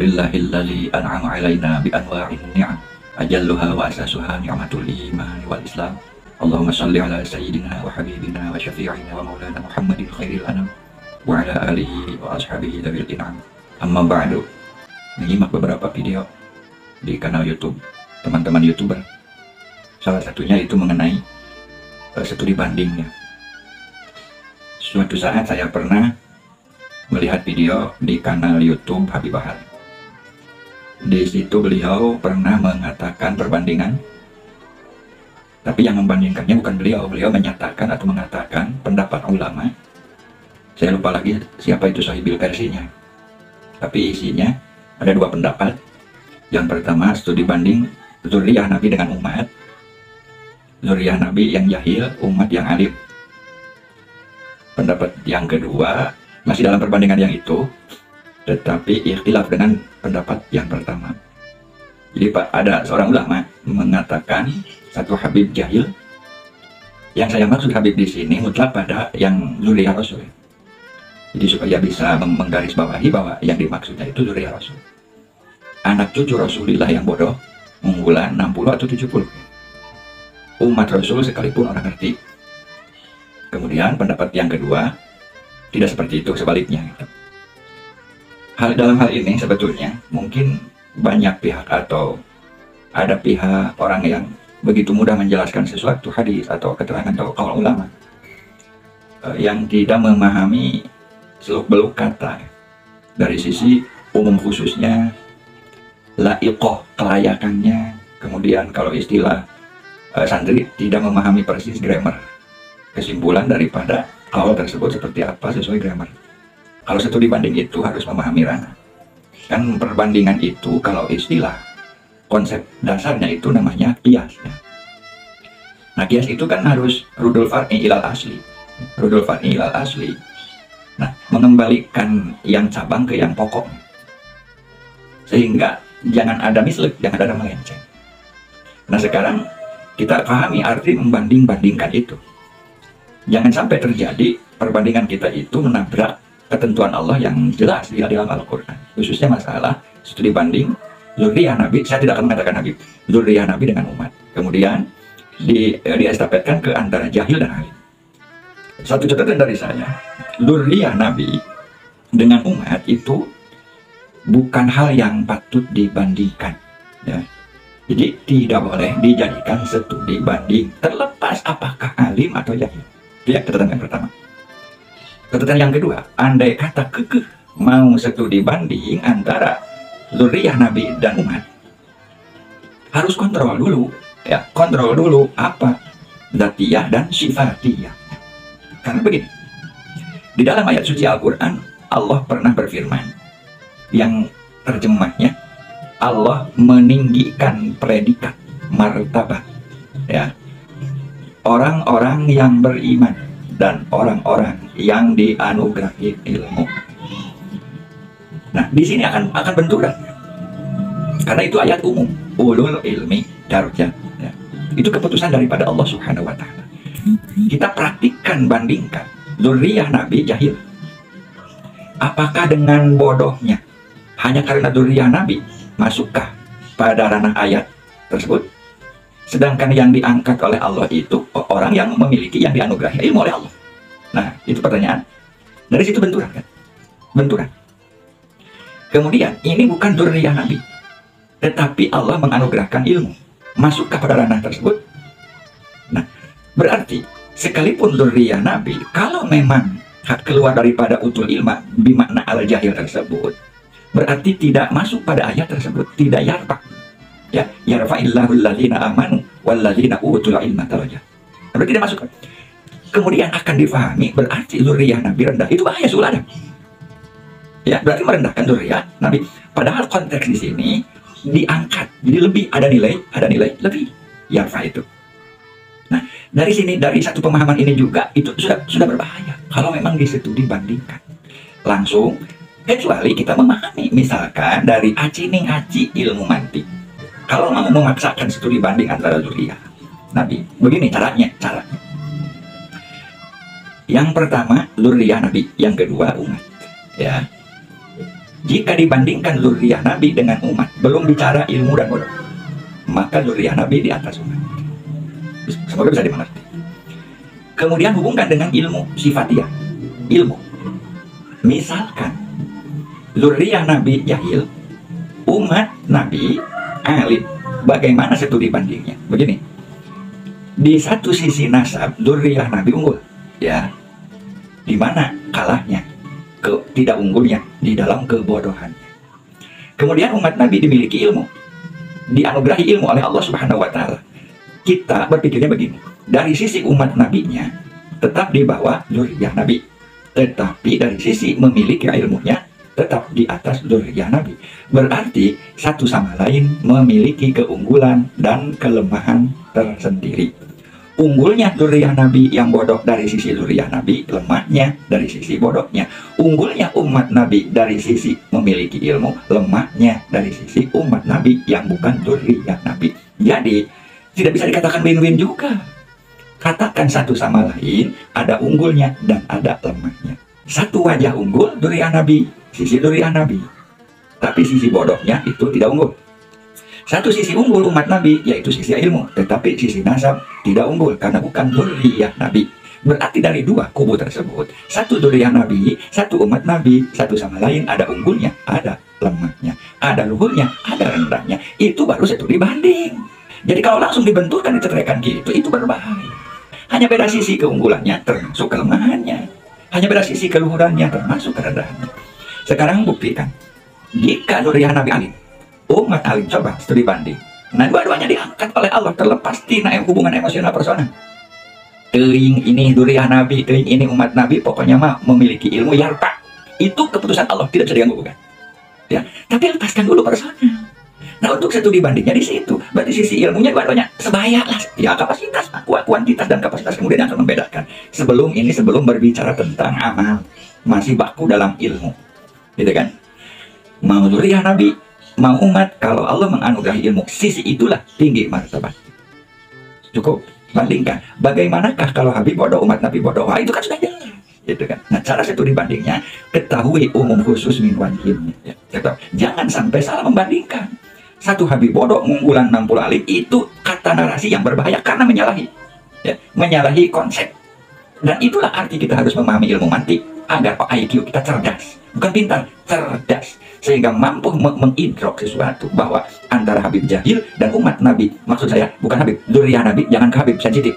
Alhamdulillahilladzi an'ama 'alaina bi anwa'in ni'am ajalluha wa asasuha ni'matul iman wal islam. Allahumma shalli ala sayyidina wa habibina wa syafi'ina wa maulana Muhammadin khairil anam wa ala alihi wa ashabihi dzawil in'am. Amma ba'du. Menyimak beberapa video di kanal YouTube teman-teman YouTuber. Salah satunya itu mengenai studi bandingnya. Suatu saat saya pernah melihat video di kanal YouTube Habib Bahar. Di situ beliau pernah mengatakan perbandingan, tapi yang membandingkannya bukan beliau. Beliau menyatakan atau mengatakan pendapat ulama. Saya lupa lagi siapa itu sahibil versinya. Tapi isinya ada dua pendapat. Yang pertama, studi banding zuriyah Nabi dengan umat. Zuriyah Nabi yang jahil, umat yang alim. Pendapat yang kedua, masih dalam perbandingan yang itu, tetapi ikhtilaf dengan pendapat yang pertama. Jadi Pak, ada seorang ulama mengatakan satu Habib jahil. Yang saya maksud Habib di sini mutlak pada yang zuriyah Rasul. Jadi supaya bisa menggarisbawahi bahwa yang dimaksudnya itu zuriyah Rasul. Anak cucu Rasulullah yang bodoh, unggulan 60 atau 70. Umat Rasul sekalipun orang ngerti. Kemudian pendapat yang kedua, tidak seperti itu, sebaliknya. Dalam hal ini sebetulnya mungkin banyak pihak atau ada pihak orang yang begitu mudah menjelaskan sesuatu hadis atau keterangan atau kaul ulama yang tidak memahami seluk-beluk kata dari sisi umum khususnya, laiqoh kelayakannya, kemudian kalau istilah santri tidak memahami persis grammar, kesimpulan daripada kaul tersebut seperti apa sesuai grammar. Kalau studi banding itu harus memahami ranah. Kan perbandingan itu kalau istilah konsep dasarnya itu namanya qiyas. Ya. Nah qiyas itu kan harus rudul far'i ilal asli. Rudul far'i ilal asli. Nah mengembalikan yang cabang ke yang pokok. Sehingga jangan ada mislek, jangan ada melenceng. Nah sekarang kita pahami arti membanding-bandingkan itu. Jangan sampai terjadi perbandingan kita itu menabrak ketentuan Allah yang jelas di dalam Al-Quran. Khususnya masalah studi banding zuriyah Nabi, saya tidak akan mengatakan Habib, zuriyah Nabi dengan umat. Kemudian diestafetkan ke antara jahil dan alim. Satu catatan dari saya, zuriyah Nabi dengan umat itu bukan hal yang patut dibandingkan. Ya. Jadi tidak boleh dijadikan studi banding, terlepas apakah alim atau jahil. Itu ya catatan yang pertama. Catatan yang kedua, andai kata kekeh mau studi banding antara zuriyah Nabi dan umat, harus kontrol dulu, ya kontrol dulu apa dzatiyah dan sifatiyah. Karena begini, di dalam ayat suci Al-Quran Allah pernah berfirman, yang terjemahnya Allah meninggikan predikat martabat, ya orang-orang yang beriman dan orang-orang yang dianugerahi ilmu. Nah, di sini akan benturan. Karena itu ayat umum, ulul ilmi darajat. Ya. Itu keputusan daripada Allah Subhanahu wa taala. Kita praktikkan, bandingkan zuriyah Nabi jahil. Apakah dengan bodohnya hanya karena zuriyah Nabi masukkah pada ranah ayat tersebut? Sedangkan yang diangkat oleh Allah itu orang yang memiliki, yang dianugerahi ilmu oleh Allah. Nah, itu pertanyaan. Dari situ benturan kan? Benturan. Kemudian, ini bukan zuriyah Nabi, tetapi Allah menganugerahkan ilmu. Masukkah pada ranah tersebut? Nah, berarti sekalipun zuriyah Nabi, kalau memang hak keluar daripada utul ilma bimakna al-jahil tersebut, berarti tidak masuk pada ayat tersebut, tidak yarfa. Ya, yarfa'illahu alladzina amanu walladzina utul ilma darajat. Berarti tidak masuk. Kemudian akan difahami berarti zuriyah Nabi rendah. Itu bahaya sulada. Ya, berarti merendahkan zuriyah Nabi. Padahal konteks di sini diangkat. Jadi lebih ada nilai lebih yarfa itu. Nah, dari sini, dari satu pemahaman ini juga itu sudah berbahaya. Kalau memang distudi bandingkan langsung, kecuali kita memahami misalkan dari acining aci ilmu mantik. Kalau mau memaksakan studi banding antara zuriyah Nabi, begini caranya. Yang pertama zuriyah Nabi, yang kedua umat. Ya, Jika dibandingkan zuriyah Nabi dengan umat, belum bicara ilmu dan bodoh, maka zuriyah Nabi di atas umat. Semoga bisa dimengerti. Kemudian hubungkan dengan ilmu sifatiyah. Ilmu. Misalkan zuriyah Nabi jahil, umat Nabi alim. Bagaimana studi bandingnya? Begini. Di satu sisi nasab, zuriyah Nabi unggul. Ya. Di mana kalahnya? Tidak unggulnya di dalam kebodohannya. Kemudian umat Nabi dimiliki ilmu, dianugerahi ilmu oleh Allah Subhanahu wa Ta'ala. Kita berpikirnya begini, dari sisi umat Nabinya tetap di bawah zuriyah Nabi, tetapi dari sisi memiliki ilmunya tetap di atas zuriyah Nabi. Berarti satu sama lain memiliki keunggulan dan kelemahan tersendiri. Unggulnya zuriyah Nabi yang bodoh dari sisi zuriyah Nabi, lemahnya dari sisi bodohnya. Unggulnya umat Nabi dari sisi memiliki ilmu, lemahnya dari sisi umat Nabi yang bukan zuriyah Nabi. Jadi, tidak bisa dikatakan win-win juga. Katakan satu sama lain, ada unggulnya dan ada lemahnya. Satu wajah unggul, zuriyah Nabi, sisi zuriyah Nabi. Tapi sisi bodohnya itu tidak unggul. Satu sisi unggul umat Nabi, yaitu sisi ilmu. Tetapi sisi nasab tidak unggul, karena bukan zuriyah Nabi. Berarti dari dua kubu tersebut, satu zuriyah Nabi, satu umat Nabi, satu sama lain ada unggulnya, ada lemahnya, ada luhurnya, ada rendahnya. Itu baru studi banding. Jadi kalau langsung dibenturkan, dicetraikan gitu, itu berbahaya. Hanya beda sisi keunggulannya, termasuk kelemahannya. Hanya beda sisi keluhurannya, termasuk kerendahannya. Sekarang buktikan, jika zuriyah Nabi alim, umat alim, coba studi banding. Nah, dua-duanya diangkat oleh Allah, terlepas tina hubungan emosional personal. Teuing ini zuriyah Nabi, teuing ini umat Nabi, pokoknya mah memiliki ilmu yarpa. Itu keputusan Allah, tidak bisa diganggu gugat. Ya, tapi lepaskan dulu personal. Nah, untuk studi bandingnya di situ. Berarti sisi ilmunya dua-duanya sebaya lah. Ya, kapasitas, kuantitas dan kapasitas kemudian akan membedakan. Sebelum berbicara tentang amal, masih baku dalam ilmu. Gitu kan? Mau zuriyah Nabi, mau umat, kalau Allah menganugerahi ilmu, sisi itulah tinggi martabat. Cukup bandingkan. Bagaimanakah kalau Habib bodoh, umat Nabi bodoh? Wah, itu kan sudah jelas. Gitu kan? Nah, cara studi bandingnya, ketahui umum khusus min wajibnya. Ya, jangan sampai salah membandingkan. Satu Habib bodoh, unggulan 60 alim, itu kata narasi yang berbahaya karena menyalahi. Ya, menyalahi konsep. Dan itulah arti kita harus memahami ilmu mantik agar IQ kita cerdas. Bukan pintar, cerdas. Sehingga mampu mengidrok sesuatu bahwa antara Habib jahil dan umat Nabi. Maksud saya, bukan Habib, zuriyah Nabi, jangan ke Habib, sensitif.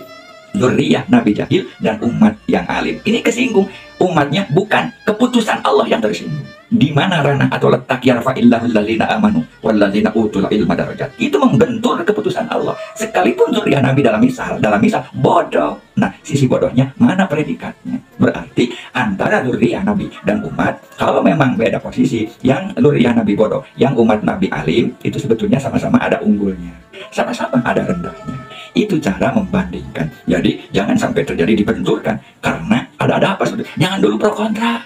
Zuriyah Nabi jahil dan umat yang alim. Ini kesinggung. Umatnya bukan keputusan Allah yang tersinggung. Di mana ranah atau letak yarfa'illahu allazina amanu wallazina utul ilma darajat. Itu membentur keputusan Allah. Sekalipun zuriyah Nabi dalam misal bodoh. Nah, sisi bodohnya mana predikatnya? Berarti antara zuriyah Nabi dan umat, kalau memang beda posisi, yang zuriyah Nabi bodoh, yang umat Nabi alim, itu sebetulnya sama-sama ada unggulnya. Sama-sama ada rendahnya. Itu cara membandingkan. Jadi jangan sampai terjadi dibenturkan. Karena ada apa sebetulnya? Jangan dulu pro kontra.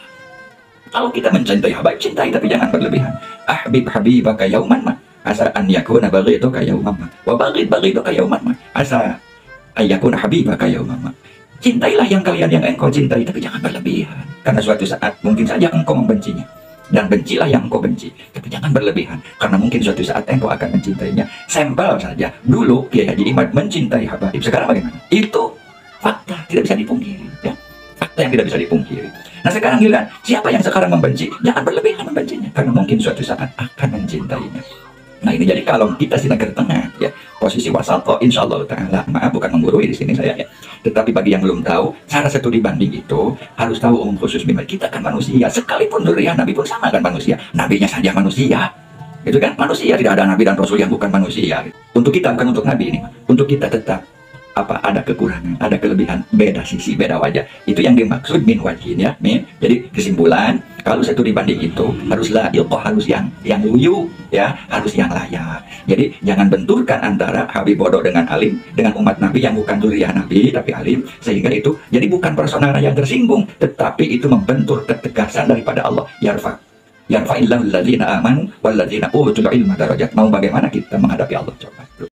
Kalau kita mencintai habaib, cintai tapi jangan berlebihan. Ahbib habibaka yauman ma asa an yakuna baghidaka yauman ma wa baghidaka yauman ma asa ayakuna habibaka yauman ma. Cintailah yang engkau cintai, tapi jangan berlebihan. Karena suatu saat mungkin saja engkau membencinya. Dan bencilah yang engkau benci, tapi jangan berlebihan. Karena mungkin suatu saat engkau akan mencintainya. Sampel saja, dulu Kiai Haji Imad mencintai habaib. Sekarang bagaimana? Itu fakta, tidak bisa dipungkiri. Ya? Fakta yang tidak bisa dipungkiri. Nah, sekarang giliran, siapa yang sekarang membenci? Jangan berlebihan membencinya. Karena mungkin suatu saat akan mencintainya. Nah, ini jadi kalau kita silakan ke tengah, ya, posisi wasato, insya Allah Ta'ala, maaf bukan menggurui di sini saya, ya. Tetapi bagi yang belum tahu, cara studi banding itu harus tahu umum khusus mimbar. Kita kan manusia, sekalipun zuriyah Nabi pun sama kan manusia. Nabinya saja manusia, itu kan manusia, tidak ada Nabi dan Rasul yang bukan manusia. Untuk kita, bukan untuk Nabi ini, untuk kita tetap ada kekurangan, ada kelebihan, beda sisi, beda wajah. Itu yang dimaksud min wajhin, ya, min. Jadi kesimpulan, kalau studi banding itu haruslah ilmu, harus yang luyu, ya, harus yang layak. Jadi jangan benturkan antara Habib bodoh dengan alim, dengan umat Nabi yang bukan zuriyah Nabi tapi alim, sehingga itu jadi bukan personal yang tersinggung, tetapi itu membentur ketegasan daripada Allah. Yarfa'illahu allazina amanu wallazina utul ilma darajat. Mau bagaimana kita menghadapi Allah? Coba.